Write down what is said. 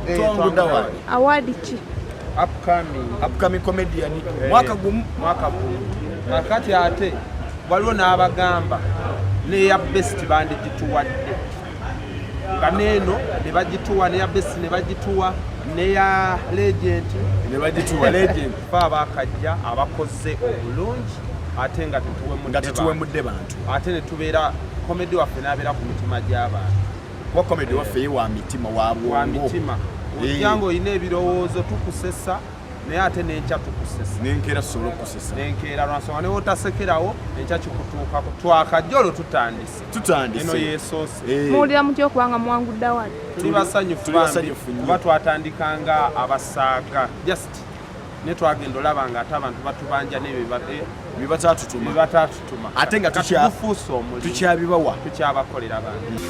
Twanguda Award. Award ki? Upcoming comedian. Mwaka gumu. Kakati ate waliwo n'abagamba neya best band gituwadde. Nga neeno ne bagituwa neya best ne bagituwa neya legend ne bagituwa legend. Fa bakajja abakoze obulungi ate nga tetuwemudde bantu. Ate ne tubeera comedy waffe n'abeera ku mitima gy'abantu. Wa comedy waffe ye wa mitima wa mitima. Ojjango oyina ebirowoozo tukusesa naye ate n'enkya tukusesa. N'enkeera tusobola okusesa. N'enkeera lwansonga ne wotasekerawo enkya kikutuukako. Twakajja olwo tutandise. Eno yeesoose. Muwulira mutya okubanga muwangudde award? Tuli basanyufu kuba twatandikanga abasaaga just ne twagenda olaba nga ate abantu batubanja n'ebyo bataatutuma ate nga tukyabakolera abantu.